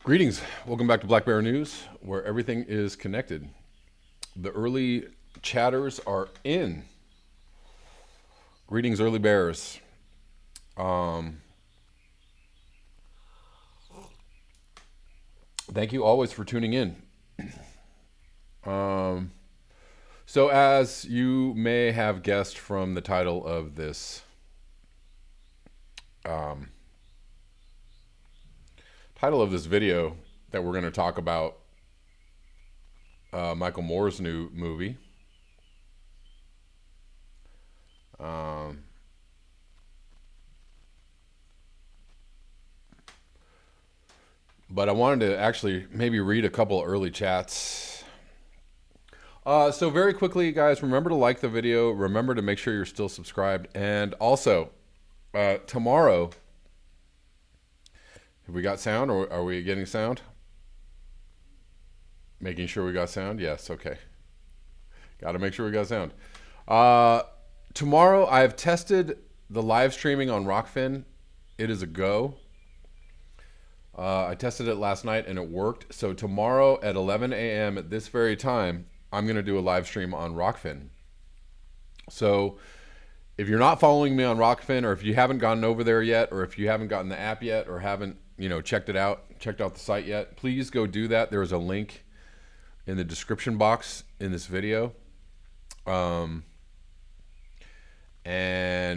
Greetings. Welcome back to Black Bear News, where everything is connected. The early chatters are in. Greetings, early bears. Thank you always for tuning in. So as you may have guessed from the title of this video that we're going to talk about Michael Moore's new movie. But I wanted to actually maybe read a couple early chats. So very quickly, guys, remember to like the video. Remember to make sure you're still subscribed. And also, tomorrow, have we got sound, or are we getting sound? Making sure we got sound? Yes, okay. Got to make sure we got sound. Tomorrow, I've tested the live streaming on Rockfin. It is a go. I tested it last night and it worked. So tomorrow at 11 a.m. at this very time, I'm going to do a live stream on Rockfin. So if you're not following me on Rockfin, or if you haven't gotten over there yet, or if you haven't gotten the app yet, or haven't, checked out the site yet, please go do that. There's a link in the description box in this video. And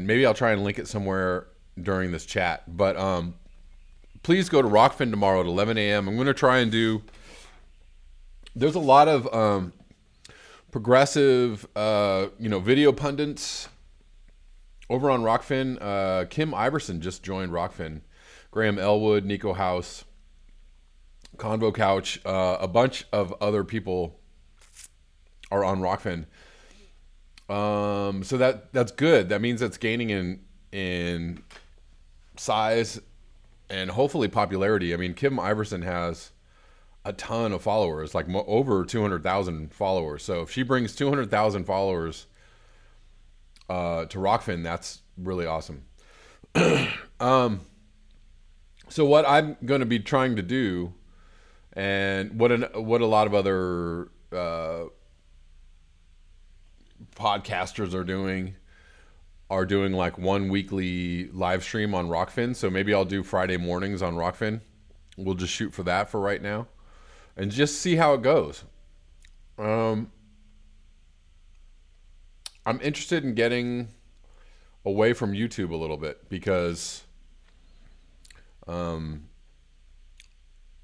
maybe I'll try and link it somewhere during this chat. But please go to Rockfin tomorrow at 11 a.m. I'm going to try and there's a lot of progressive, video pundits over on Rockfin. Kim Iverson just joined Rockfin. Graham Elwood, Nico House, Convo Couch, a bunch of other people are on Rockfin. So that's good. That means it's gaining in size and hopefully popularity. I mean, Kim Iverson has a ton of followers, like over 200,000 followers. So if she brings 200,000 followers to Rockfin, that's really awesome. So what I'm going to be trying to do, and what a lot of other podcasters are doing like one weekly live stream on Rockfin. So maybe I'll do Friday mornings on Rockfin. We'll just shoot for that for right now and just see how it goes. I'm interested in getting away from YouTube a little bit because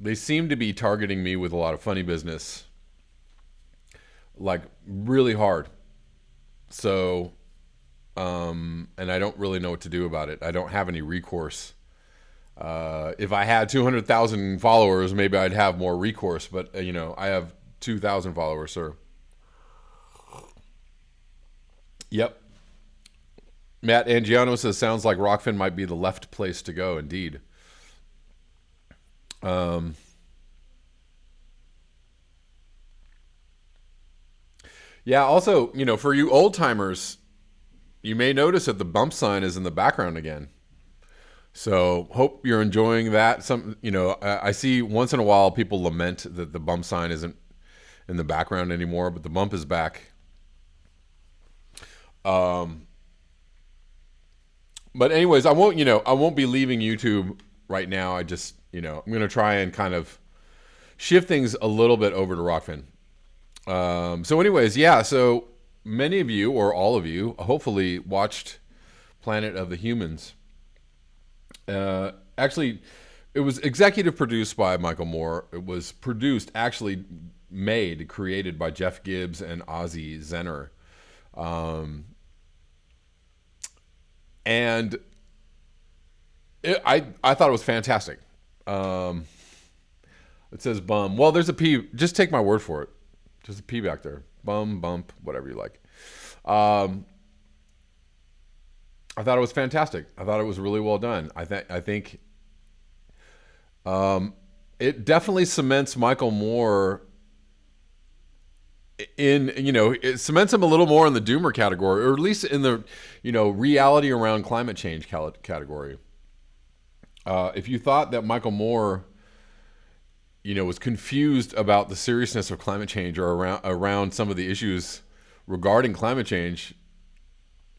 they seem to be targeting me with a lot of funny business, like really hard. So and I don't really know what to do about it. I don't have any recourse. If I had 200,000 followers, maybe I'd have more recourse. But, I have 2,000 followers, sir. Yep. Matt Angiano says, sounds like Rockfin might be the left place to go. Indeed. Yeah, also, for you old timers, you may notice that the bump sign is in the background again. So hope you're enjoying that. I see once in a while people lament that the bump sign isn't in the background anymore, but the bump is back. But anyways, I won't be leaving YouTube right now. I just, I'm going to try and kind of shift things a little bit over to Rockfin. So anyways, yeah, so many of you, or all of you, hopefully watched Planet of the Humans. Actually, it was executive produced by Michael Moore. It was created by Jeff Gibbs and Ozzy Zenner. And I thought it was fantastic. It says bum. Well, there's a P. Just take my word for it. There's a P back there. Bum, bump, whatever you like. I thought it was fantastic. I thought it was really well done. I think it definitely cements Michael Moore it cements him a little more in the doomer category, or at least in the, reality around climate change category. If you thought that Michael Moore was confused about the seriousness of climate change or around some of the issues regarding climate change,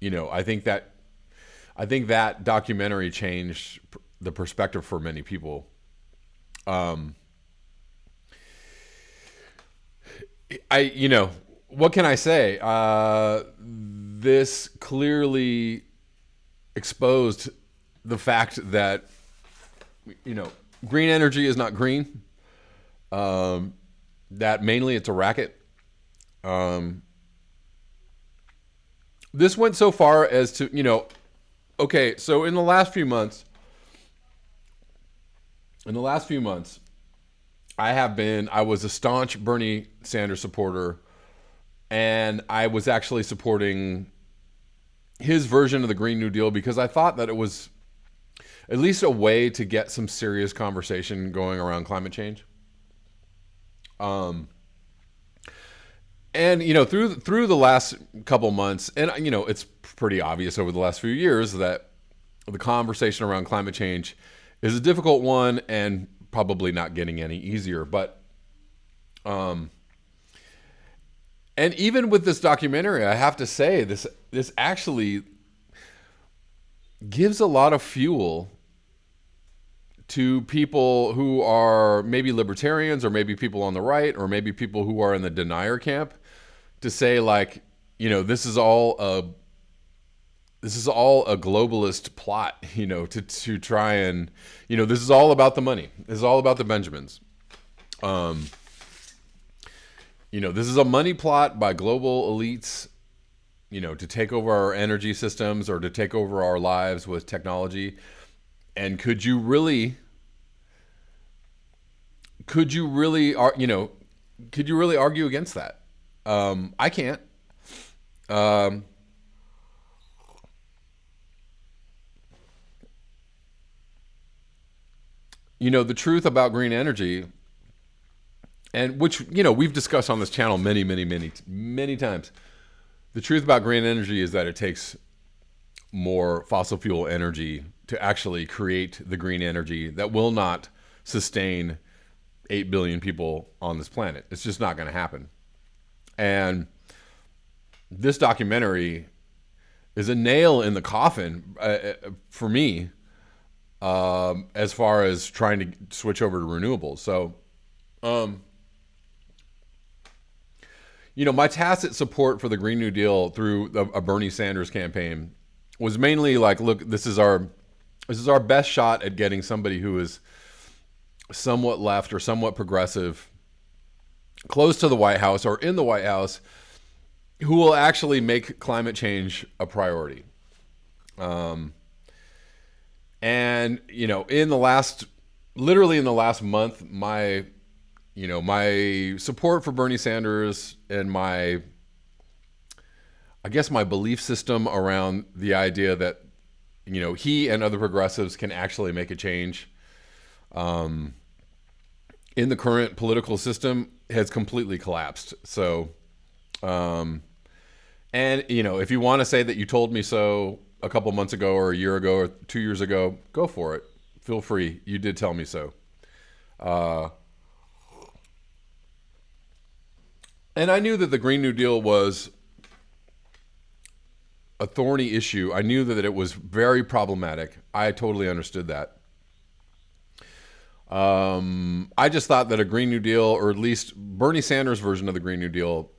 I think that documentary changed the perspective for many people. What can I say? This clearly exposed the fact that, green energy is not green. That mainly it's a racket. This went so far as to, okay, so in the last few months, I was a staunch Bernie Sanders supporter, and I was actually supporting his version of the Green New Deal because I thought that it was at least a way to get some serious conversation going around climate change. And through the last couple months, and it's pretty obvious over the last few years that the conversation around climate change is a difficult one and probably not getting any easier. But and even with this documentary, I have to say this actually gives a lot of fuel to people who are maybe libertarians or maybe people on the right or maybe people who are in the denier camp to say, like, this is all a globalist plot, to try and, this is all about the money. This is all about the Benjamins. This is a money plot by global elites, to take over our energy systems or to take over our lives with technology. And could you really argue against that? I can't. The truth about green energy, and which, we've discussed on this channel many, many, many, many times. The truth about green energy is that it takes more fossil fuel energy to actually create the green energy that will not sustain 8 billion people on this planet. It's just not going to happen. And this documentary is a nail in the coffin for me, as far as trying to switch over to renewables. So, my tacit support for the Green New Deal through a Bernie Sanders campaign was mainly like, look, this is our best shot at getting somebody who is somewhat left or somewhat progressive close to the White House or in the White House who will actually make climate change a priority. And, literally in the last month, my support for Bernie Sanders and my belief system around the idea that, he and other progressives can actually make a change in the current political system has completely collapsed. So, and, if you want to say that you told me so a couple months ago or a year ago or 2 years ago, go for it. Feel free. You did tell me so. And I knew that the Green New Deal was a thorny issue. I knew that it was very problematic. I totally understood that. I just thought that a Green New Deal, or at least Bernie Sanders' version of the Green New Deal,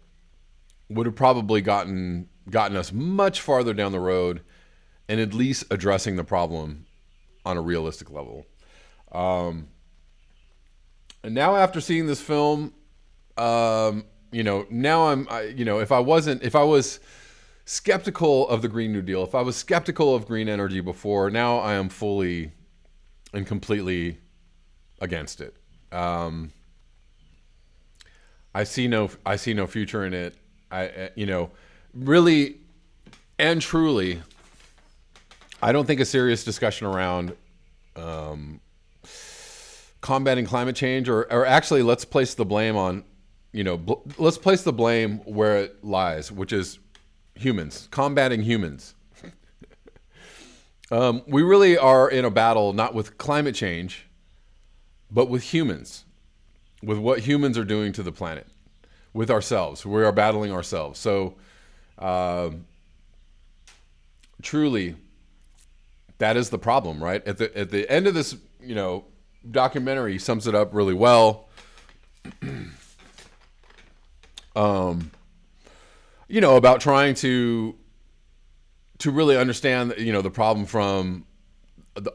would have probably gotten us much farther down the road and at least addressing the problem on a realistic level. And now after seeing this film, now if I was skeptical of the Green New Deal, if I was skeptical of green energy before, now I am fully and completely against it. I see no future in it. Really and truly, I don't think a serious discussion around combating climate change, or actually, let's place the blame on, let's place the blame where it lies, which is humans, combating humans. We really are in a battle not with climate change, but with humans. with what humans are doing to the planet, with ourselves. We are battling ourselves. So truly, that is the problem, right? At the end of this, documentary sums it up really well. About trying to really understand, the problem from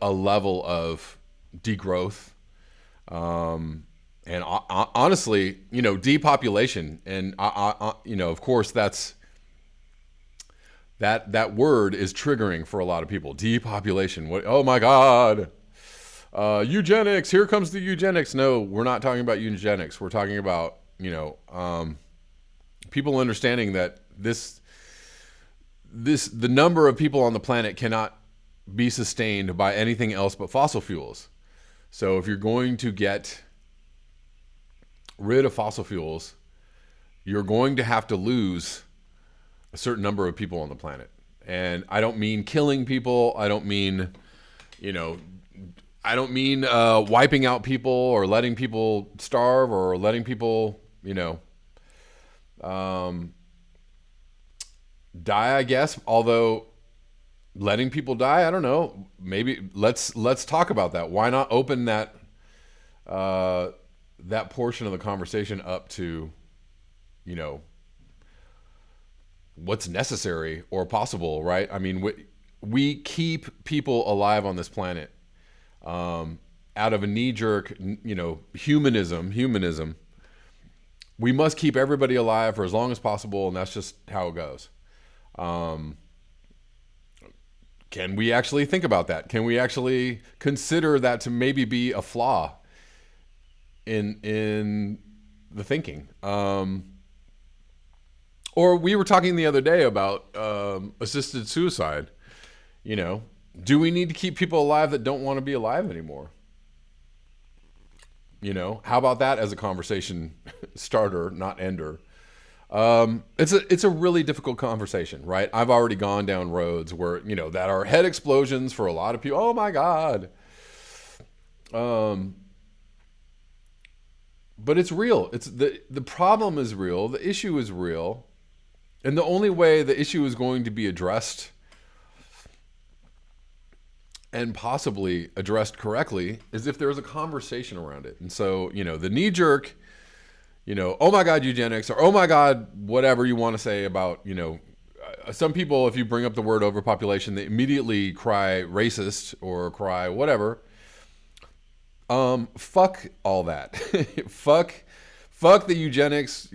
a level of degrowth, and honestly, depopulation, and of course, that word is triggering for a lot of people. Depopulation. What? Oh my God. Eugenics. Here comes the eugenics. No, we're not talking about eugenics. We're talking about people understanding that the number of people on the planet cannot be sustained by anything else but fossil fuels. So if you're going to get rid of fossil fuels, you're going to have to lose a certain number of people on the planet. And I don't mean killing people. I don't mean wiping out people or letting people starve or letting people, die, I guess. Although letting people die, I don't know. Maybe let's talk about that. Why not open that portion of the conversation up to, what's necessary or possible, right? I mean, we keep people alive on this planet out of a knee-jerk, humanism. We must keep everybody alive for as long as possible, and that's just how it goes. Can we actually think about that? Can we actually consider that to maybe be a flaw in the thinking? Or we were talking the other day about assisted suicide. Do we need to keep people alive that don't want to be alive anymore? How about that as a conversation starter, not ender? It's a really difficult conversation, right? I've already gone down roads where, that are head explosions for a lot of people. Oh my God. But it's real. It's the problem is real. The issue is real. And the only way the issue is going to be addressed and possibly addressed correctly is if there's a conversation around it. And so, the knee jerk, oh my God, eugenics, or oh my God, whatever you want to say about, some people, if you bring up the word overpopulation, they immediately cry racist or cry whatever. Fuck all that. Fuck the eugenics,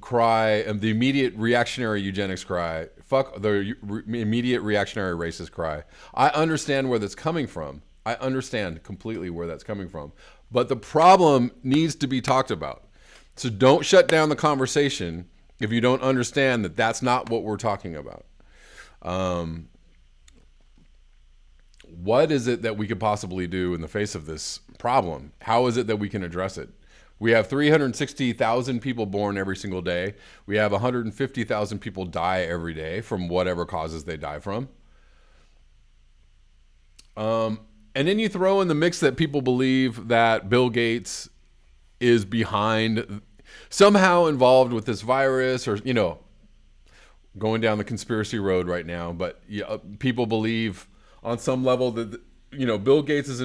cry, and the immediate reactionary eugenics cry. Fuck the immediate reactionary racist cry. I understand where that's coming from. I understand completely where that's coming from. But the problem needs to be talked about. So don't shut down the conversation if you don't understand that that's not what we're talking about. What is it that we could possibly do in the face of this problem? How is it that we can address it? We have 360,000 people born every single day. We have 150,000 people die every day from whatever causes they die from. And then you throw in the mix that people believe that Bill Gates is somehow involved with this virus, or, going down the conspiracy road right now. But people believe on some level that, Bill Gates'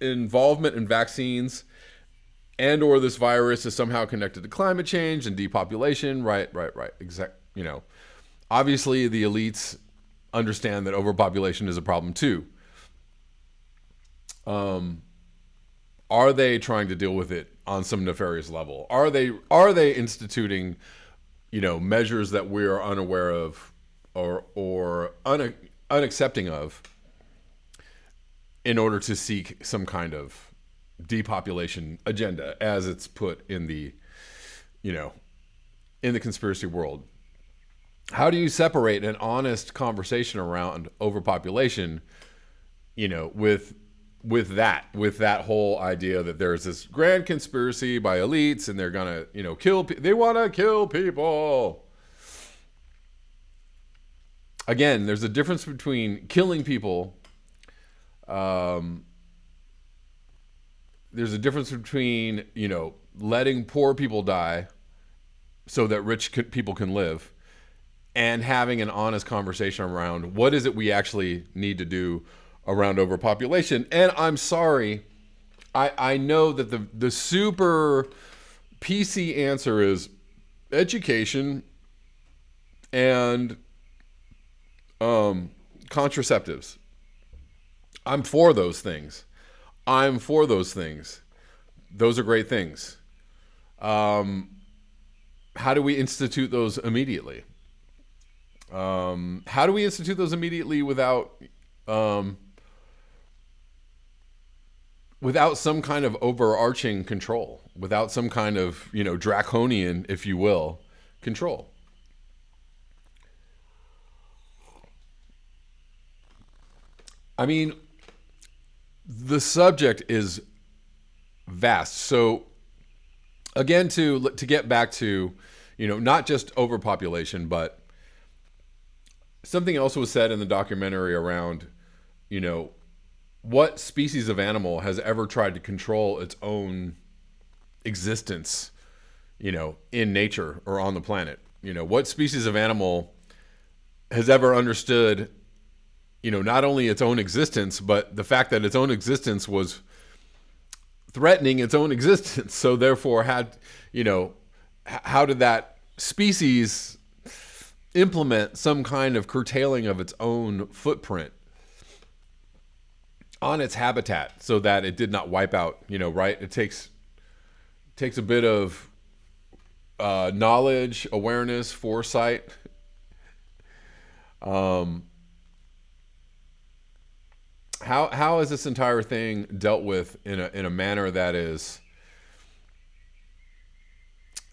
involvement in vaccines and or this virus is somehow connected to climate change and depopulation. Right. Obviously the elites understand that overpopulation is a problem too. Are they trying to deal with it on some nefarious level? Are they instituting, measures that we are unaware of or unaccepting of in order to seek some kind of depopulation agenda, as it's put in the conspiracy world? How do you separate an honest conversation around overpopulation, with that whole idea that there's this grand conspiracy by elites and they're gonna, they want to kill people? Again, there's a difference between killing people. There's a difference between, letting poor people die so that people can live, and having an honest conversation around what is it we actually need to do around overpopulation. And I'm sorry, I know that the super PC answer is education and contraceptives. I'm for those things. Those are great things. How do we institute those immediately? How do we institute those immediately without some kind of overarching control, without some kind of, draconian, if you will, control? I mean, the subject is vast. So again, to get back to, not just overpopulation, but something else was said in the documentary around, what species of animal has ever tried to control its own existence, in nature or on the planet? What species of animal has ever understood, not only its own existence, but the fact that its own existence was threatening its own existence. So therefore how did that species implement some kind of curtailing of its own footprint on its habitat so that it did not wipe out, right? It takes a bit of knowledge, awareness, foresight. How is this entire thing dealt with in a manner that is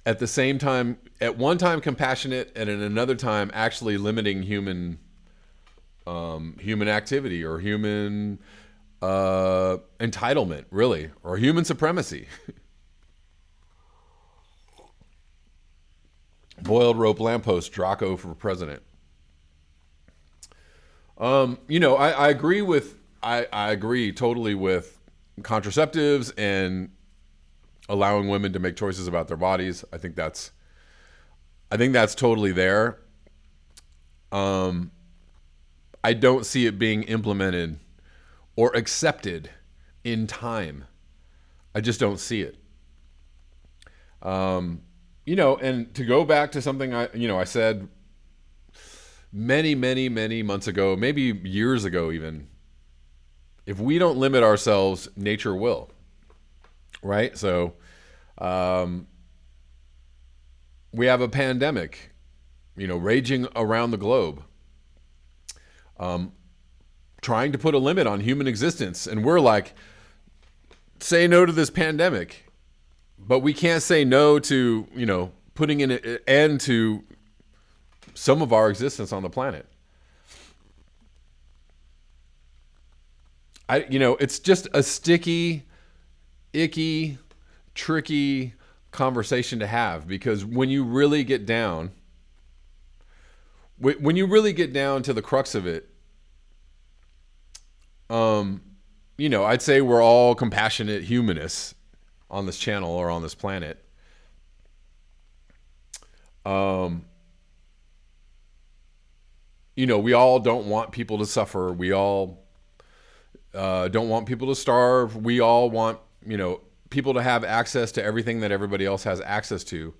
at the same time, at one time compassionate, and at another time actually limiting human activity or human entitlement, really, or human supremacy? Boiled rope lamppost, Draco for president. I agree with. I agree totally with contraceptives and allowing women to make choices about their bodies. I think that's totally there. I don't see it being implemented or accepted in time. I just don't see it. And to go back to something I said many, many, many months ago, maybe years ago even, if we don't limit ourselves, nature will. Right? So we have a pandemic, raging around the globe, trying to put a limit on human existence. And we're like, say no to this pandemic, but we can't say no to, putting an end to some of our existence on the planet. It's just a sticky, icky, tricky conversation to have, because when you really get down to the crux of it, I'd say we're all compassionate humanists on this channel or on this planet. We all don't want people to suffer. We all don't want people to starve. We all want, people to have access to everything that everybody else has access to.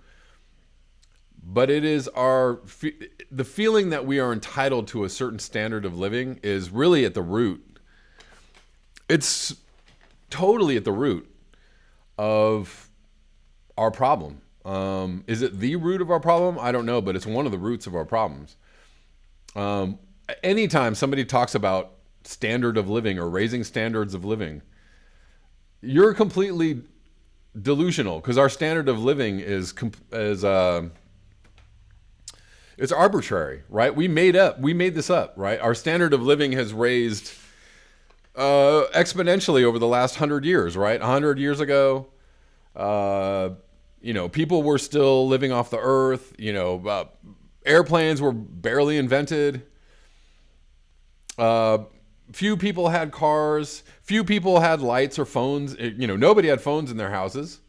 But it is the feeling that we are entitled to a certain standard of living is really at the root. It's totally at the root of our problem. Is it the root of our problem? I don't know, but it's one of the roots of our problems. Anytime somebody talks about standard of living or raising standards of living, you're completely delusional, because our standard of living is it's arbitrary, right? We made this up, right? Our standard of living has raised exponentially over the last 100 years, right? 100 years ago, people were still living off the earth. Airplanes were barely invented. Few people had cars. Few people had lights or phones. Nobody had phones in their houses.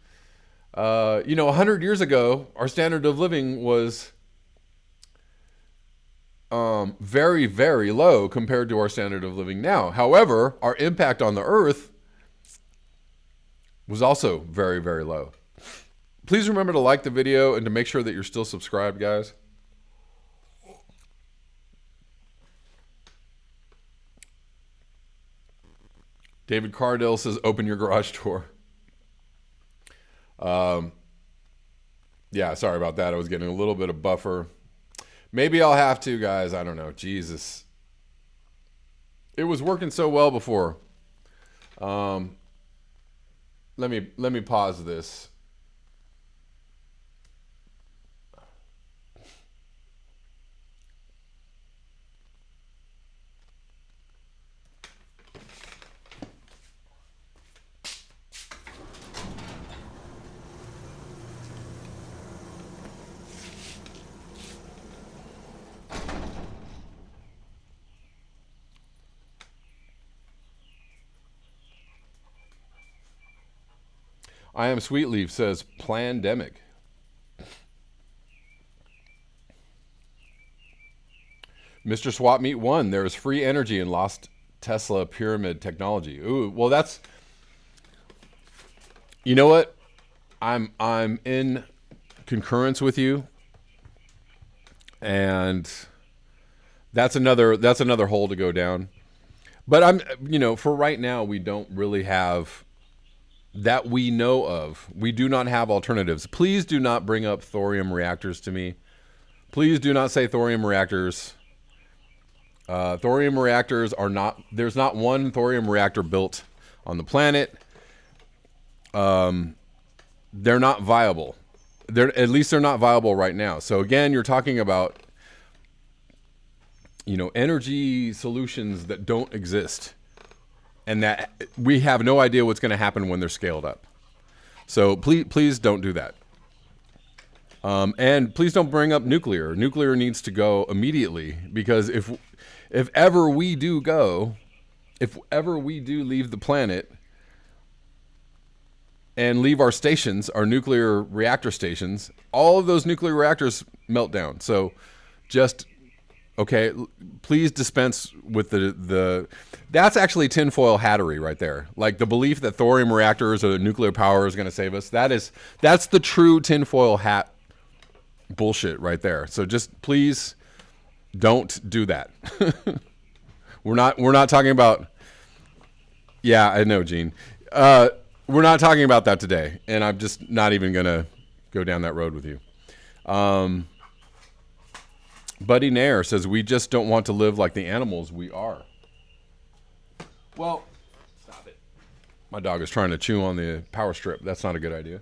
100 years ago, our standard of living was very, very low compared to our standard of living now. However, our impact on the earth was also very, very low. Please remember to like the video and to make sure that you're still subscribed, guys. David Cardell says, open your garage door. Yeah, sorry about that. I was getting a little bit of buffer. Maybe I'll have to, guys. I don't know. Jesus. It was working so well before. Let me pause this. I am Sweetleaf says plandemic. Mr. Swap Meet 1, there is free energy in lost Tesla pyramid technology. Ooh, well that's, you know what? I'm in concurrence with you. And that's another hole to go down. But for right now we don't really have that we know of. We do not have alternatives. Please do not bring up thorium reactors to me. Please do not say thorium reactors. Thorium reactors are not, there's not one thorium reactor built on the planet. They're not viable. At least they're not viable right now. So again, you're talking about, energy solutions that don't exist. And that we have no idea what's going to happen when they're scaled up. So please don't do that. And please don't bring up nuclear. Nuclear needs to go immediately, because if ever we do leave the planet and leave our stations, our nuclear reactor stations, all of those nuclear reactors melt down. So just, okay, please dispense with the that's actually tinfoil hattery right there. Like the belief that thorium reactors or nuclear power is going to save us. That's the true tinfoil hat bullshit right there. So just please don't do that. We're not talking about, yeah, I know, Gene. We're not talking about that today, and I'm just not even going to go down that road with you. Buddy Nair says, we just don't want to live like the animals we are. Well, stop it. My dog is trying to chew on the power strip. That's not a good idea.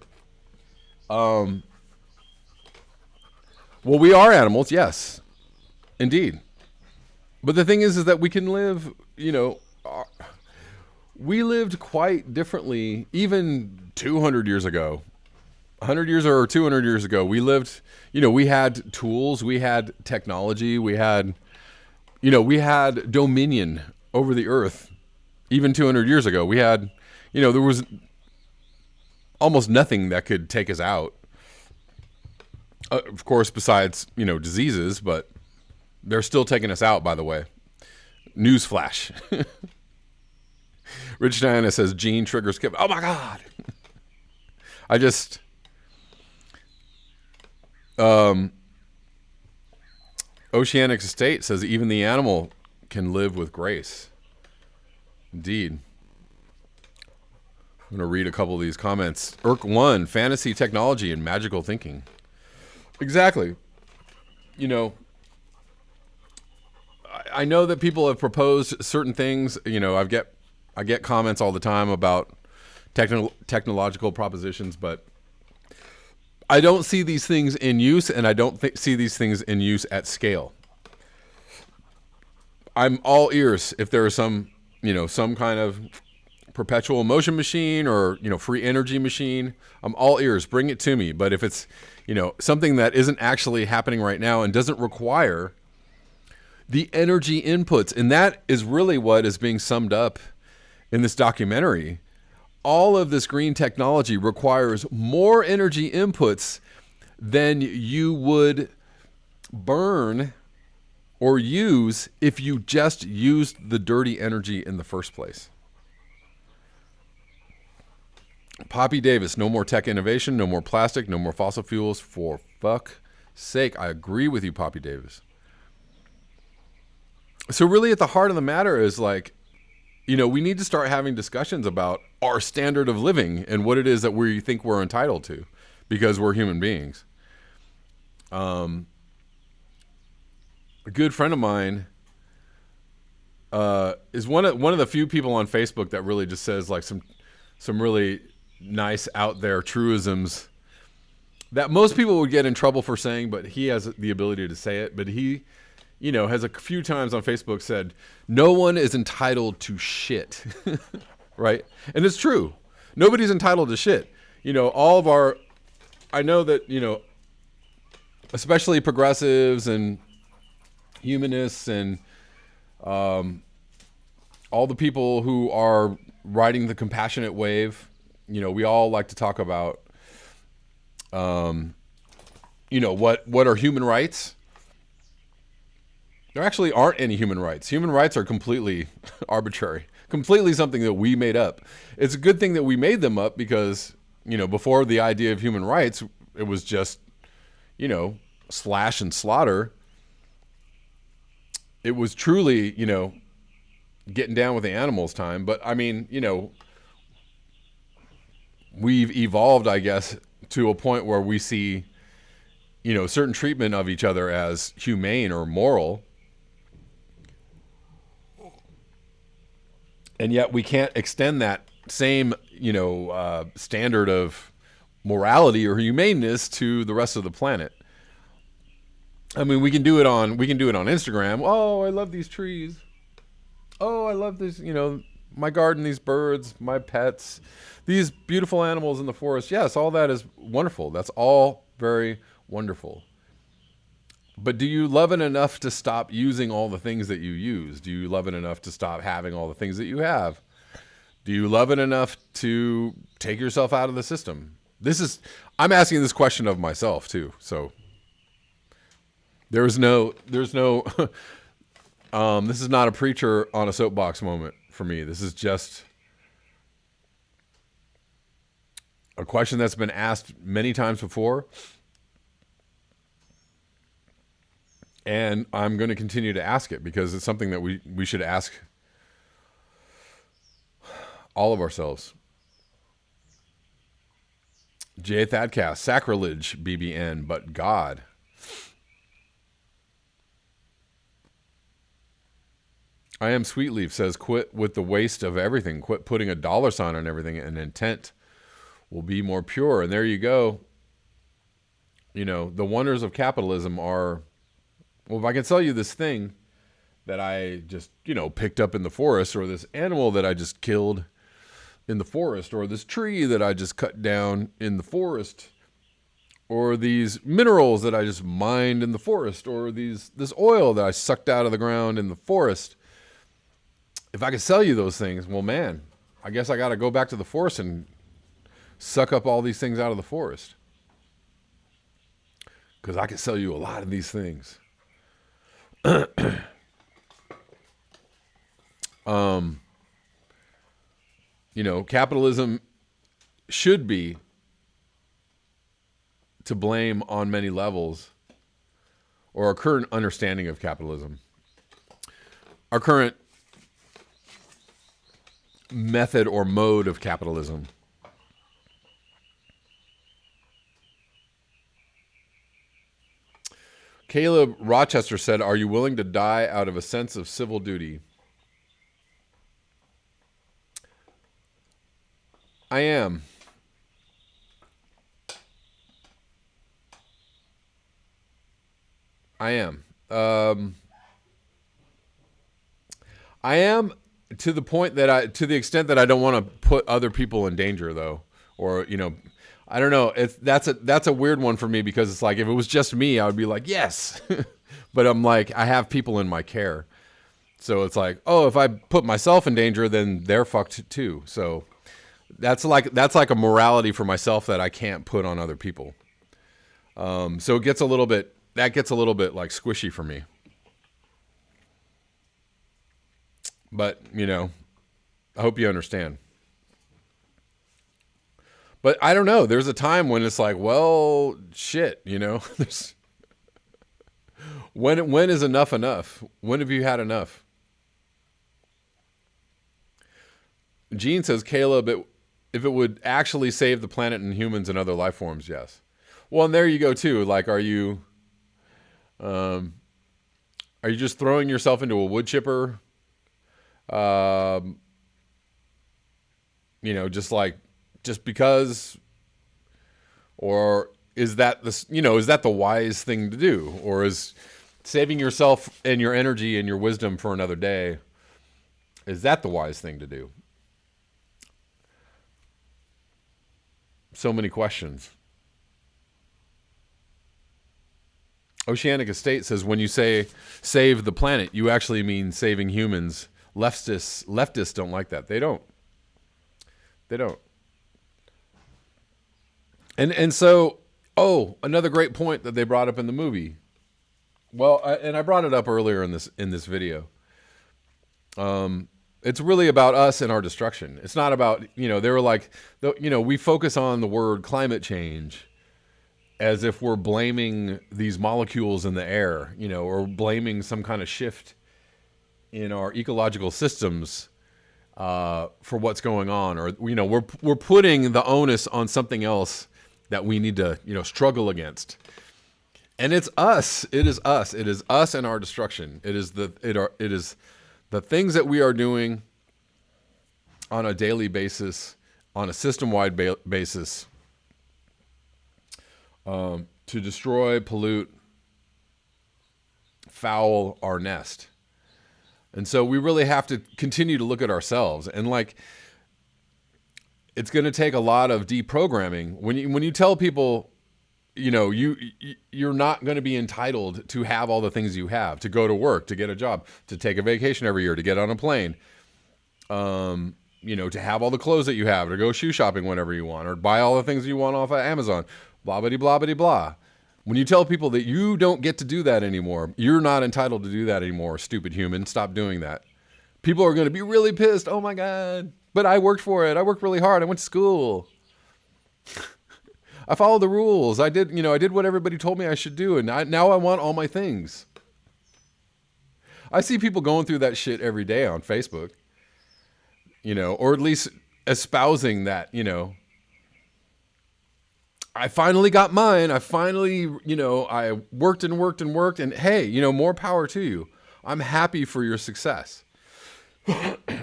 Well, we are animals, yes, indeed. But the thing is that we can live, we lived quite differently even 200 years ago. 100 years or 200 years ago, we lived, we had tools, we had technology, we had dominion over the earth. Even 200 years ago, we had, there was almost nothing that could take us out. Of course, besides, diseases, but they're still taking us out, by the way. Newsflash. Rich Diana says, Gene triggers Kip. Oh my God. I just, Oceanic Estate says, even the animal can live with grace. Indeed. I'm going to read a couple of these comments. Irk1, fantasy technology and magical thinking. Exactly. I know that people have proposed certain things. I get comments all the time about technological propositions, but I don't see these things in use, and I don't see these things in use at scale. I'm all ears if there is some kind of perpetual motion machine or, free energy machine. I'm all ears. Bring it to me. But if it's, something that isn't actually happening right now and doesn't require the energy inputs, and that is really what is being summed up in this documentary all of this green technology requires more energy inputs than you would burn or use if you just used the dirty energy in the first place. Poppy Davis, no more tech innovation, no more plastic, no more fossil fuels, for fuck's sake. I agree with you, Poppy Davis. So really at the heart of the matter is like, we need to start having discussions about our standard of living and what it is that we think we're entitled to because we're human beings. A good friend of mine is one of the few people on Facebook that really just says like some really nice out there truisms that most people would get in trouble for saying, but he has the ability to say it. But he, has a few times on Facebook said, no one is entitled to shit, right? And it's true. Nobody's entitled to shit. I know that, especially progressives and humanists and all the people who are riding the compassionate wave, we all like to talk about, what are human rights? There actually aren't any human rights. Human rights are completely arbitrary, completely something that we made up. It's a good thing that we made them up because, before the idea of human rights, it was just, slash and slaughter. It was truly, getting down with the animals time. But I mean, we've evolved, I guess, to a point where we see, certain treatment of each other as humane or moral. And yet we can't extend that same, standard of morality or humaneness to the rest of the planet. I mean, we can do it on Instagram. Oh, I love these trees. Oh, I love this, my garden, these birds, my pets, these beautiful animals in the forest. Yes, all that is wonderful. That's all very wonderful. But do you love it enough to stop using all the things that you use? Do you love it enough to stop having all the things that you have? Do you love it enough to take yourself out of the system? I'm asking this question of myself too. So there's no, this is not a preacher on a soapbox moment for me. This is just a question that's been asked many times before. And I'm going to continue to ask it because it's something that we should ask all of ourselves. J. Thadcast, sacrilege, BBN, but God. I am Sweetleaf says, quit with the waste of everything. Quit putting a dollar sign on everything, and intent will be more pure. And there you go. The wonders of capitalism are, well, if I can sell you this thing that I just, picked up in the forest, or this animal that I just killed in the forest, or this tree that I just cut down in the forest, or these minerals that I just mined in the forest, or this oil that I sucked out of the ground in the forest. If I could sell you those things, well, man, I guess I got to go back to the forest and suck up all these things out of the forest. Because I can sell you a lot of these things. Capitalism should be to blame on many levels, or our current understanding of capitalism, our current method or mode of capitalism. Caleb Rochester said, are you willing to die out of a sense of civil duty? I am. I am to the point that to the extent that I don't want to put other people in danger, though, or, I don't know. That's a weird one for me, because it's like, if it was just me, I would be like, yes, but I'm like, I have people in my care. So it's like, oh, if I put myself in danger, then they're fucked too. So That's like a morality for myself that I can't put on other people. So it gets a little bit like squishy for me. But, I hope you understand. But I don't know. There's a time when it's like, well, shit, There's, when is enough enough? When have you had enough? Gene says, Caleb, if it would actually save the planet and humans and other life forms, yes. Well, and there you go too. Like, are you just throwing yourself into a wood chipper? Just because, or is that the wise thing to do, or is saving yourself and your energy and your wisdom for another day, is that the wise thing to do? So many questions. Oceanic Estate says, when you say save the planet, you actually mean saving humans. Leftists don't like that. They don't. And so, another great point that they brought up in the movie. Well, I brought it up earlier in this video. It's really about us and our destruction. It's not about, they were like, we focus on the word climate change as if we're blaming these molecules in the air, or blaming some kind of shift in our ecological systems for what's going on, or we're putting the onus on something else that we need to struggle against. And it's us. It is us. It is us and our destruction. It is the things that we are doing on a daily basis, on a system-wide basis, to destroy, pollute, foul our nest. And so we really have to continue to look at ourselves. And it's going to take a lot of deprogramming. When you tell people, you're not going to be entitled to have all the things you have, to go to work, to get a job, to take a vacation every year, to get on a plane, to have all the clothes that you have, to go shoe shopping whenever you want, or buy all the things you want off of Amazon, blah, blah, blah, blah, blah. When you tell people that you don't get to do that anymore, you're not entitled to do that anymore, stupid human, stop doing that. People are going to be really pissed. Oh my God. But I worked for it. I worked really hard. I went to school. I followed the rules. I did what everybody told me I should do. And now I want all my things. I see people going through that shit every day on Facebook, or at least espousing that, I finally got mine. I finally, I worked and worked and worked, and hey, more power to you. I'm happy for your success.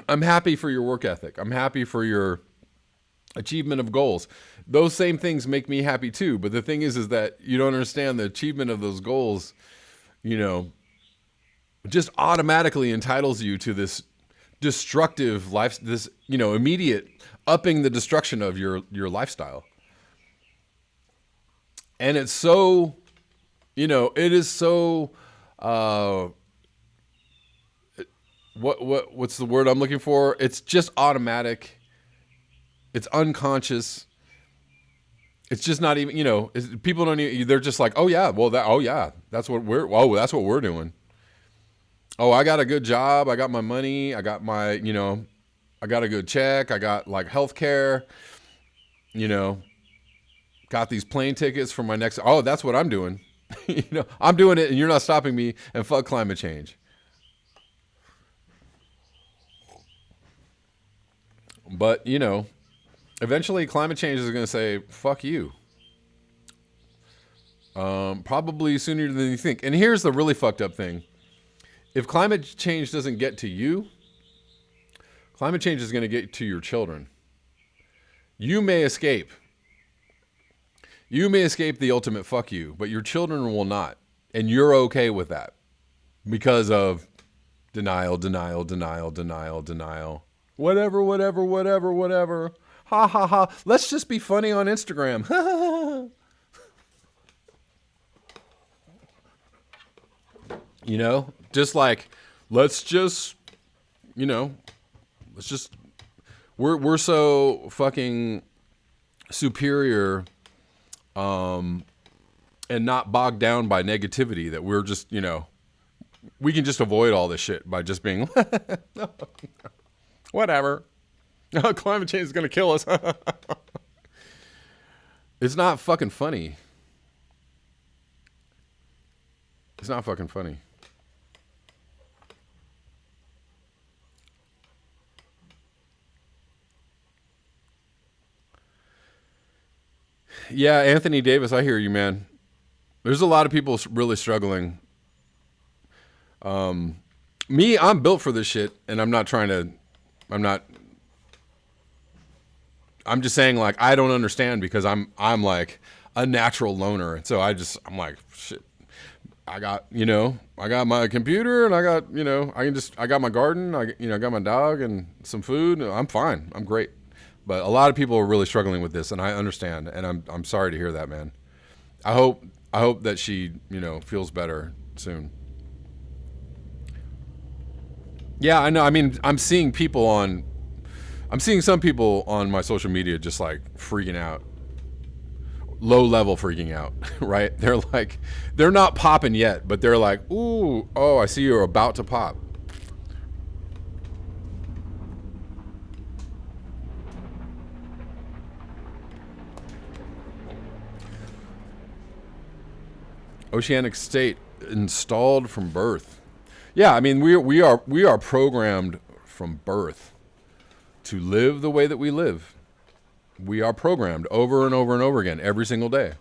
I'm happy for your work ethic. I'm happy for your achievement of goals. Those same things make me happy too. But the thing is that you don't understand the achievement of those goals, just automatically entitles you to this destructive life, this, immediate upping the destruction of your lifestyle. And it's so, it is so, what's the word I'm looking for? It's just automatic. It's unconscious. It's just not even, people don't even, they're just like, that's what we're doing. Oh, I got a good job. I got my money. I got my, I got a good check. I got like healthcare, got these plane tickets for my next, that's what I'm doing. I'm doing it and you're not stopping me, and fuck climate change. But, eventually climate change is going to say, fuck you. Probably sooner than you think. And here's the really fucked up thing. If climate change doesn't get to you, climate change is going to get to your children. You may escape. You may escape the ultimate fuck you, but your children will not. And you're okay with that because of denial. Whatever. Ha ha ha. Let's just be funny on Instagram. Just like, we're we're so fucking superior, and not bogged down by negativity that we're just, we can just avoid all this shit by just being whatever. Climate change is going to kill us. It's not fucking funny. It's not fucking funny. Yeah, Anthony Davis, I hear you, man. There's a lot of people really struggling. Me, I'm built for this shit, and I'm just saying, like, I don't understand because I'm like a natural loner. So I'm like, shit. I got my computer and I got, I got my garden. I got my dog and some food. I'm fine. I'm great. But a lot of people are really struggling with this, and I understand. And I'm sorry to hear that, man. I hope that she, feels better soon. Yeah, I know. I mean, I'm seeing some people on my social media just like freaking out. Low level freaking out, right? They're not popping yet, but they're like, ooh, oh, I see you're about to pop. Oceanic state installed from birth. Yeah, I mean, we are programmed from birth to live the way that we live. We are programmed over and over and over again every single day.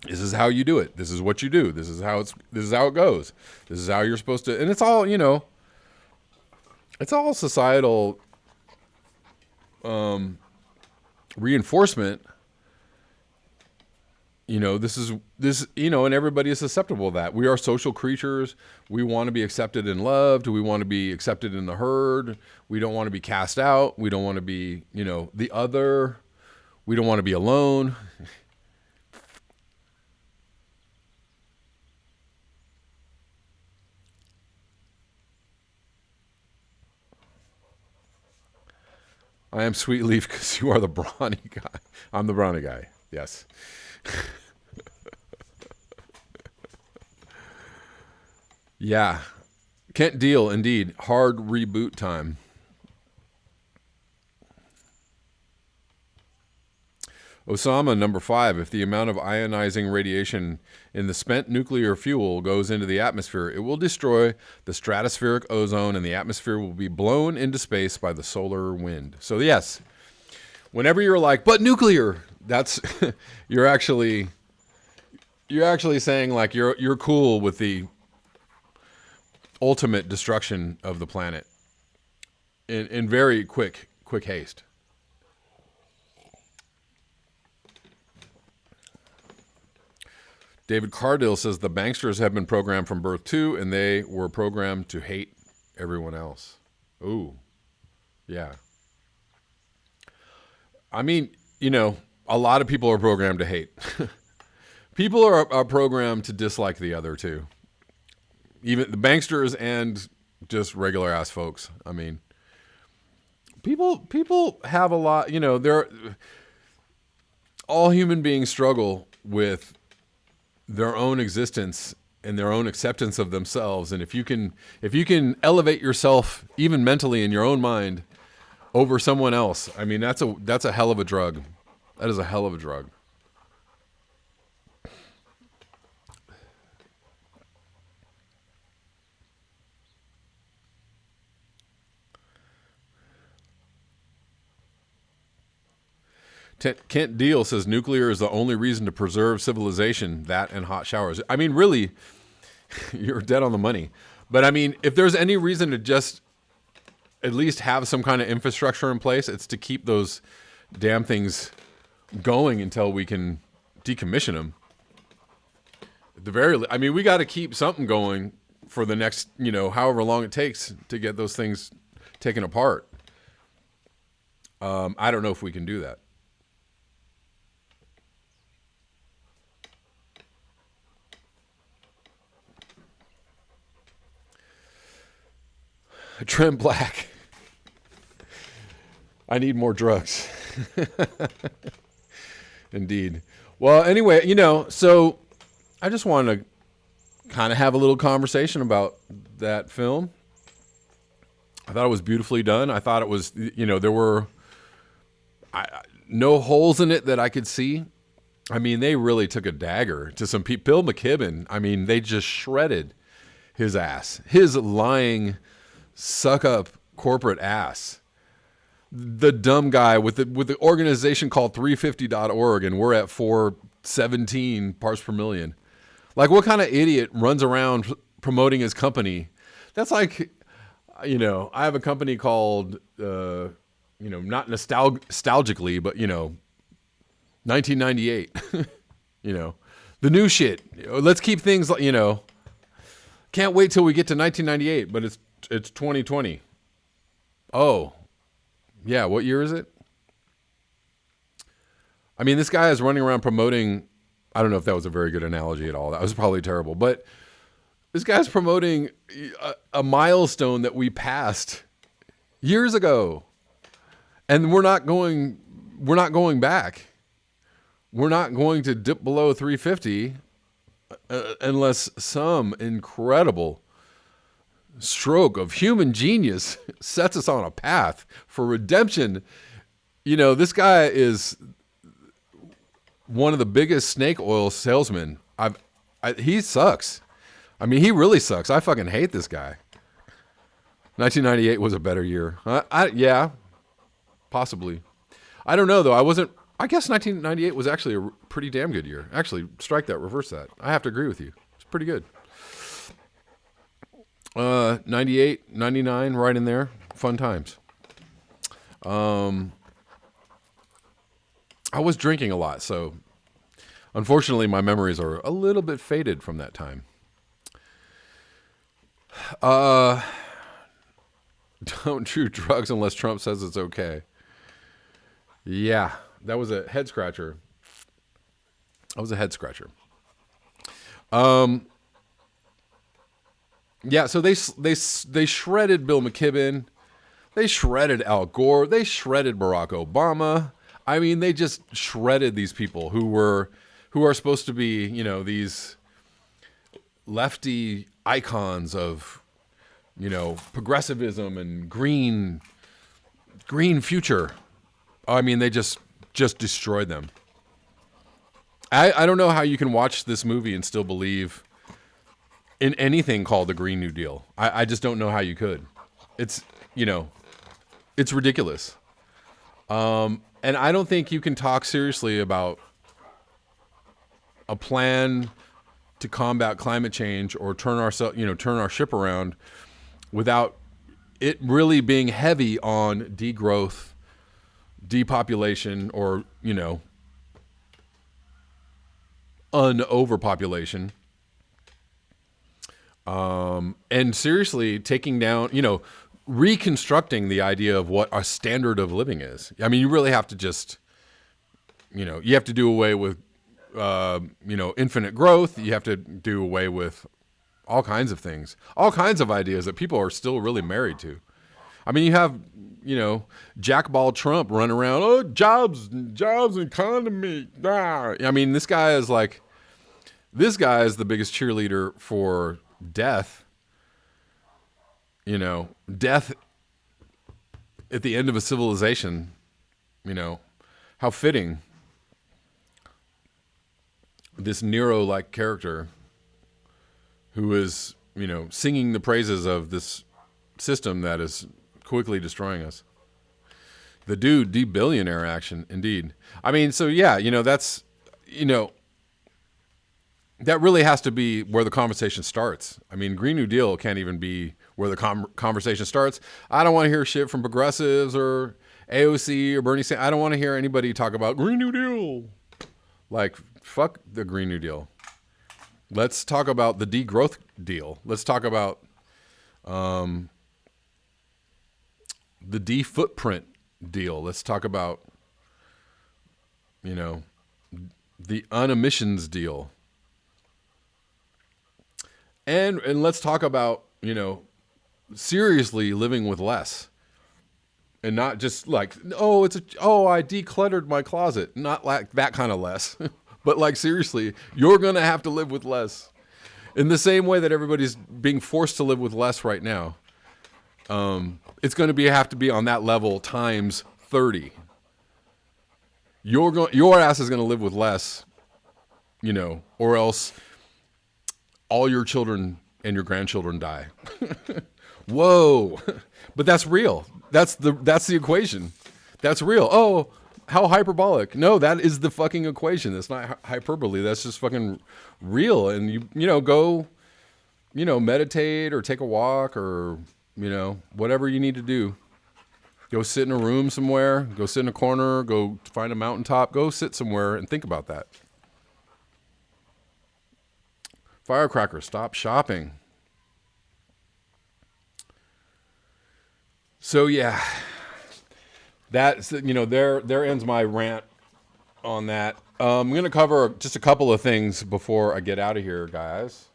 This is how you do it. This is what you do. This is how it goes. This is how you're supposed to. And it's all, it's all societal reinforcement. And everybody is susceptible to that. We are social creatures. We want to be accepted and loved. We want to be accepted in the herd. We don't want to be cast out. We don't want to be, the other. We don't want to be alone. I am Sweet Leaf because you are the brawny guy. I'm the brawny guy. Yes. Yeah. Can't deal, indeed. Hard reboot time. Osama, number 5. If the amount of ionizing radiation in the spent nuclear fuel goes into the atmosphere, it will destroy the stratospheric ozone and the atmosphere will be blown into space by the solar wind. So yes, whenever you're like, but nuclear, that's you're actually saying like you're cool with the ultimate destruction of the planet in very quick haste. David Cardill says the banksters have been programmed from birth too, and they were programmed to hate everyone else. Ooh, yeah. I mean, a lot of people are programmed to hate. People are programmed to dislike the other too. Even the banksters and just regular ass folks. I mean, people have a lot, all human beings struggle with their own existence and their own acceptance of themselves. And if you can elevate yourself even mentally in your own mind over someone else, I mean, that's a hell of a drug. That is a hell of a drug. Kent Deal says nuclear is the only reason to preserve civilization, that and hot showers. I mean, really, you're dead on the money. But I mean, if there's any reason to just at least have some kind of infrastructure in place, it's to keep those damn things going until we can decommission them. At the very, I mean, we got to keep something going for the next, however long it takes to get those things taken apart. I don't know if we can do that. Trent Black. I need more drugs. Indeed. Well, anyway, so I just wanted to kind of have a little conversation about that film. I thought it was beautifully done. I thought it was, there were no holes in it that I could see. I mean, they really took a dagger to some people. Bill McKibben, I mean, they just shredded his ass. His lying, suck-up corporate ass. The dumb guy with the organization called 350.org, and we're at 417 parts per million. Like, what kind of idiot runs around promoting his company? That's like, I have a company called, not nostalgically, but, 1998. The new shit. Let's keep things, can't wait till we get to 1998, but it's 2020. Oh, yeah, what year is it? I mean, this guy is running around promoting, I don't know if that was a very good analogy at all. That was probably terrible. But this guy's promoting a milestone that we passed years ago. And we're not going back. We're not going to dip below 350 unless some incredible stroke of human genius sets us on a path for redemption. This guy is one of the biggest snake oil salesmen. He sucks. I mean, he really sucks. I fucking hate this guy. 1998 was a better year. Yeah, possibly. I don't know though. I guess 1998 was actually a pretty damn good year. Actually, strike that, reverse that. I have to agree with you. It's pretty good. 98, 99, right in there. Fun times. I was drinking a lot, so unfortunately my memories are a little bit faded from that time. Don't do drugs unless Trump says it's okay. Yeah, that was a head scratcher. Yeah, so they shredded Bill McKibben, they shredded Al Gore, they shredded Barack Obama. I mean, they just shredded these people who are supposed to be, these lefty icons of, progressivism and green future. I mean, they just destroyed them. I don't know how you can watch this movie and still believe in anything called the Green New Deal. I just don't know how you could. It's, it's ridiculous. And I don't think you can talk seriously about a plan to combat climate change or turn our ship around without it really being heavy on degrowth, depopulation, or, overpopulation. And seriously taking down, reconstructing the idea of what our standard of living is. I mean, you really have to just, you have to do away with, infinite growth. You have to do away with all kinds of things, all kinds of ideas that people are still really married to. I mean, you have, jackball Trump running around, jobs, economy. Ah. I mean, this guy is the biggest cheerleader for death. Death at the end of a civilization. How fitting. This Nero-like character who is, singing the praises of this system that is quickly destroying us. The dude, billionaire action, indeed. I mean, so yeah, that's, that really has to be where the conversation starts. I mean, Green New Deal can't even be where the conversation starts. I don't want to hear shit from progressives or AOC or Bernie Sanders. I don't want to hear anybody talk about Green New Deal. Like, fuck the Green New Deal. Let's talk about the degrowth deal. Let's talk about the de-footprint deal. Let's talk about, the unemissions deal. And let's talk about, seriously living with less. And not just like, oh, I decluttered my closet. Not like that kind of less. But like, seriously, you're going to have to live with less. In the same way that everybody's being forced to live with less right now. It's going to have to be on that level times 30. Your ass is going to live with less, or else all your children and your grandchildren die. Whoa. But that's real. That's the equation. That's real. Oh, how hyperbolic. No, that is the fucking equation. It's not hyperbole. That's just fucking real. And you go, meditate or take a walk or, whatever you need to do. Go sit in a room somewhere, go sit in a corner, go find a mountaintop, go sit somewhere and think about that. Firecracker, stop shopping. So yeah, that's, there ends my rant on that. I'm going to cover just a couple of things before I get out of here, guys.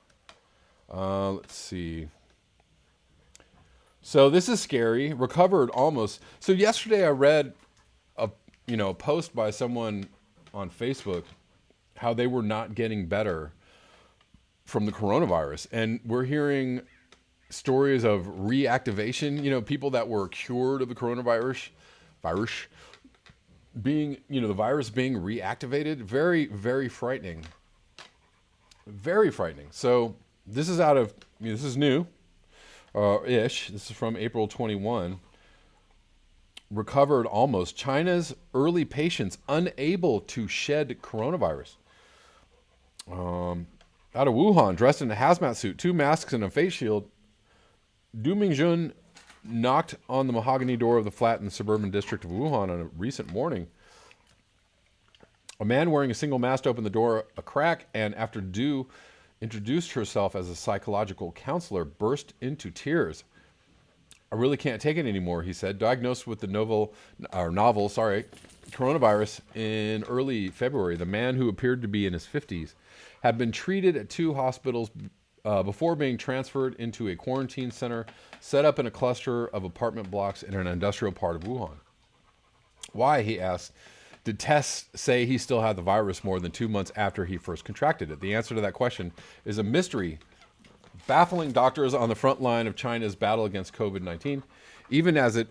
Let's see. So this is scary. Recovered almost. So yesterday I read a post by someone on Facebook how they were not getting better from the coronavirus, and we're hearing stories of reactivation. People that were cured of the coronavirus, being the virus being reactivated. Very, very frightening. Very frightening. So this is this is new. This is from April 21. Recovered almost. China's early patients unable to shed coronavirus. Out of Wuhan, dressed in a hazmat suit, 2 masks and a face shield, Du Mingjun knocked on the mahogany door of the flat in the suburban district of Wuhan on a recent morning. A man wearing a single mask opened the door a crack, and after Du introduced herself as a psychological counselor, burst into tears. I really can't take it anymore, he said. Diagnosed with the novel coronavirus in early February, the man, who appeared to be in his 50s, had been treated at 2 hospitals before being transferred into a quarantine center set up in a cluster of apartment blocks in an industrial part of Wuhan. Why, he asked, did tests say he still had the virus more than 2 months after he first contracted it? The answer to that question is a mystery, baffling doctors on the front line of China's battle against COVID-19, even as it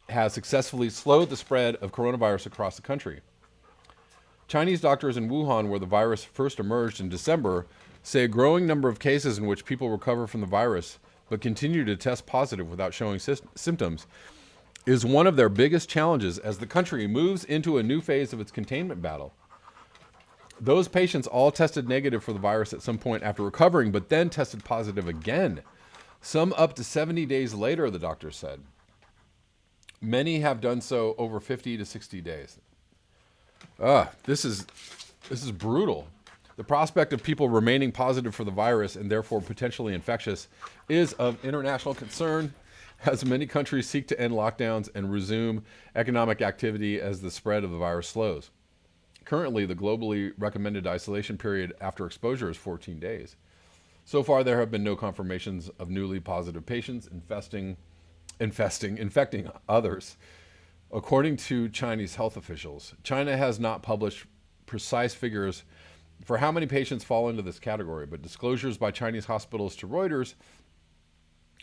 has successfully slowed the spread of coronavirus across the country. Chinese doctors in Wuhan, where the virus first emerged in December, say a growing number of cases in which people recover from the virus but continue to test positive without showing symptoms is one of their biggest challenges as the country moves into a new phase of its containment battle. Those patients all tested negative for the virus at some point after recovering, but then tested positive again, some up to 70 days later, the doctor said. Many have done so over 50 to 60 days. This is brutal. The prospect of people remaining positive for the virus and therefore potentially infectious is of international concern as many countries seek to end lockdowns and resume economic activity as the spread of the virus slows. Currently, the globally recommended isolation period after exposure is 14 days. So far, there have been no confirmations of newly positive patients infecting others. According to Chinese health officials, China has not published precise figures for how many patients fall into this category, but disclosures by Chinese hospitals to Reuters,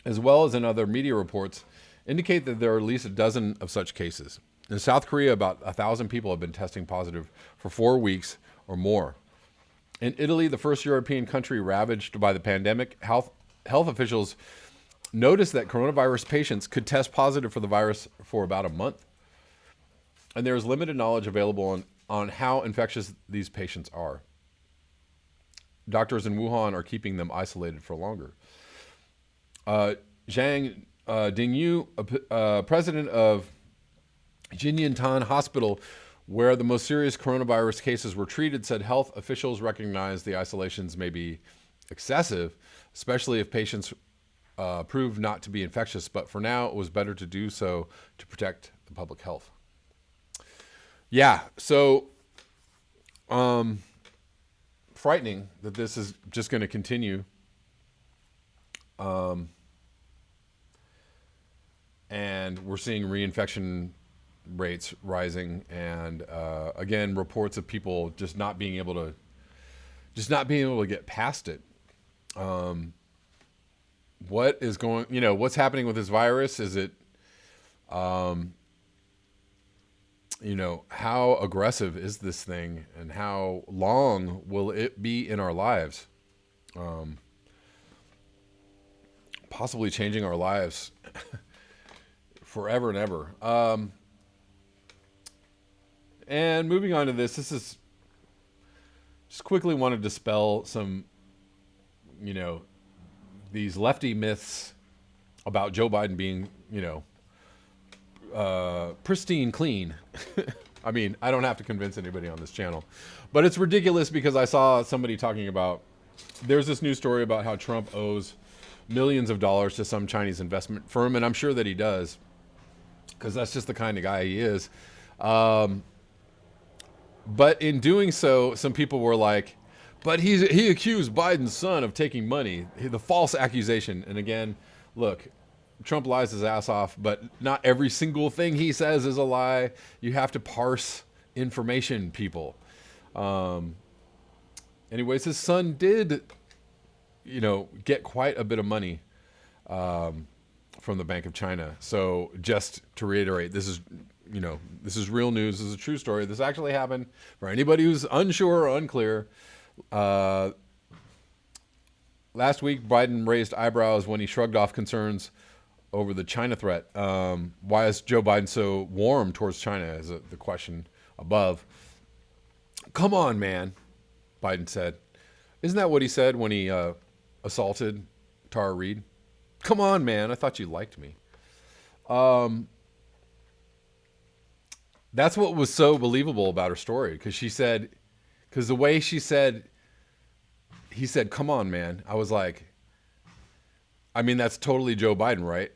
as well as in other media reports, indicate that there are at least a dozen of such cases. In South Korea, about 1,000 people have been testing positive for 4 weeks or more. In Italy, the first European country ravaged by the pandemic, health officials noticed that coronavirus patients could test positive for the virus for about a month. And there is limited knowledge available on how infectious these patients are. Doctors in Wuhan are keeping them isolated for longer. Zhang Dingyu, president of Jinyintan Hospital, where the most serious coronavirus cases were treated, said health officials recognize the isolations may be excessive, especially if patients prove not to be infectious. But for now, it was better to do so to protect the public health. Yeah, so frightening that this is just going to continue. and we're seeing reinfection rates rising, and again, reports of people just not being able to get past it. What is going? What's happening with this virus? Is it, how aggressive is this thing, and how long will it be in our lives? Possibly changing our lives forever and ever. And moving on to this is just quickly want to dispel some, these lefty myths about Joe Biden being, pristine clean. I mean, I don't have to convince anybody on this channel, but it's ridiculous because I saw somebody talking about, there's this news story about how Trump owes millions of dollars to some Chinese investment firm, and I'm sure that he does, because that's just the kind of guy he is. But in doing so, some people were like, but he accused Biden's son of taking money, the false accusation. And again, look, Trump lies his ass off, but not every single thing he says is a lie. You have to parse information, people. Anyways, his son did, get quite a bit of money from the Bank of China. So just to reiterate, this is real news. This is a true story. This actually happened. For anybody who's unsure or unclear, last week Biden raised eyebrows when he shrugged off concerns over the China threat. Why is Joe Biden so warm towards China, is the question above. Come on, man, Biden said. Isn't that what he said when he assaulted Tara Reid? Come on, man, I thought you liked me. That's what was so believable about her story, because the way he said, come on, man. I was like, I mean, that's totally Joe Biden, right?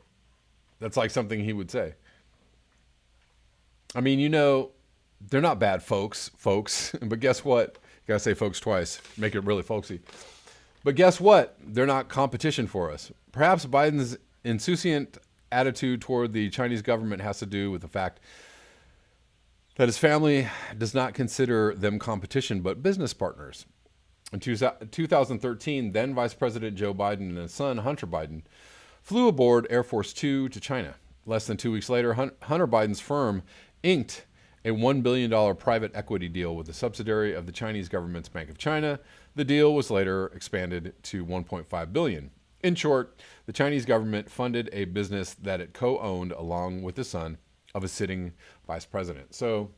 That's like something he would say. I mean, they're not bad folks, but guess what? You gotta say folks twice, make it really folksy. But guess what? They're not competition for us. Perhaps Biden's insouciant attitude toward the Chinese government has to do with the fact that his family does not consider them competition, but business partners. In 2013, then Vice President Joe Biden and his son, Hunter Biden, flew aboard Air Force Two to China. Less than 2 weeks later, Hunter Biden's firm inked a $1 billion private equity deal with a subsidiary of the Chinese government's Bank of China. The deal was later expanded to $1.5 billion. In short, the Chinese government funded a business that it co-owned along with the son of a sitting vice president. So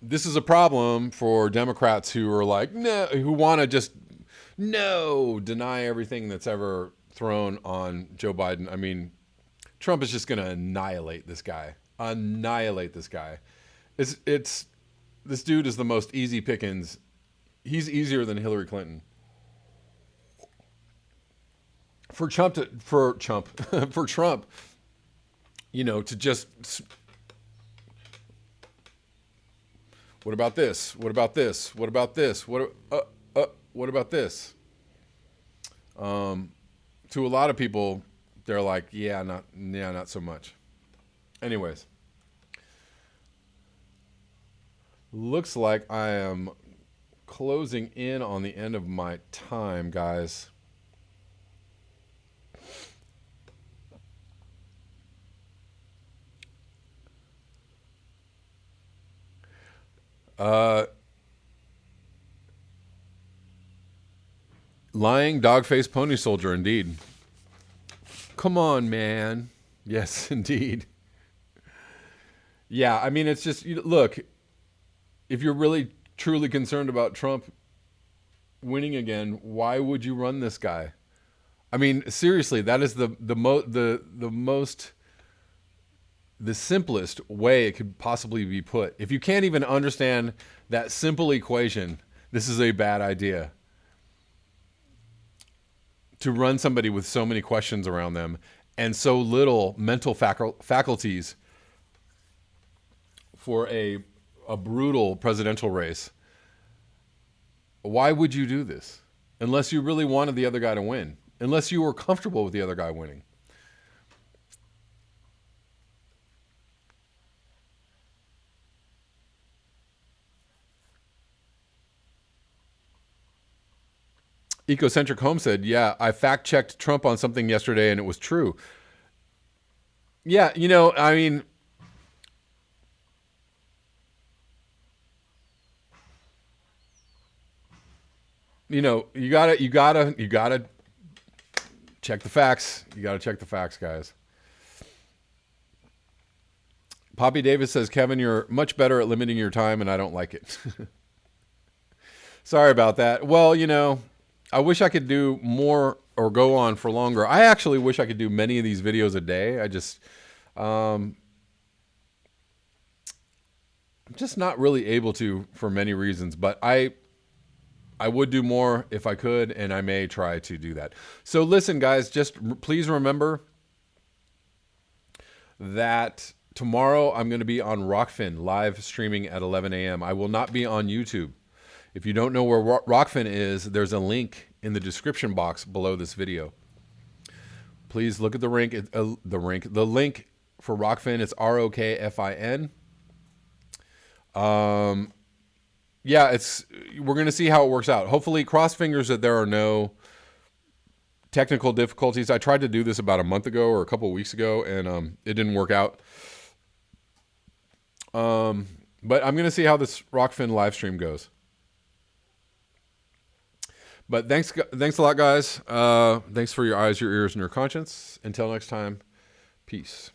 this is a problem for Democrats who are like, no, who want to just deny everything that's ever thrown on Joe Biden. I mean, Trump is just going to annihilate this guy. It's this dude is the most easy pickings. He's easier than Hillary Clinton. For Trump, to just, what about this? What about this? What about this? What about this? To a lot of people, they're like, not so much. Anyways, looks like I am closing in on the end of my time, guys. Lying dog-faced pony soldier, indeed. Come on, man. Yes, indeed. Yeah, I mean, it's just, look, if you're really truly concerned about Trump winning again, why would you run this guy? I mean, seriously, that is the simplest way it could possibly be put. If you can't even understand that simple equation, this is a bad idea. To run somebody with so many questions around them and so little mental faculties for a brutal presidential race. Why would you do this? Unless you really wanted the other guy to win. Unless you were comfortable with the other guy winning. Ecocentric Home said, yeah, I fact checked Trump on something yesterday and it was true. Yeah, I mean, you gotta check the facts. You gotta check the facts, guys. Poppy Davis says, Kevin, you're much better at limiting your time and I don't like it. Sorry about that. Well, I wish I could do more or go on for longer. I actually wish I could do many of these videos a day. I'm just not really able to for many reasons, but I would do more if I could, and I may try to do that. So listen, guys, please remember that tomorrow I'm going to be on Rockfin live streaming at 11 a.m. I will not be on YouTube. If you don't know where Rockfin is, there's a link in the description box below this video. Please look at the link. The link for Rockfin is ROKFIN. Yeah, we're going to see how it works out. Hopefully, cross fingers that there are no technical difficulties. I tried to do this about a month ago or a couple of weeks ago, and it didn't work out. But I'm going to see how this Rockfin live stream goes. But thanks a lot, guys. Thanks for your eyes, your ears, and your conscience. Until next time, peace.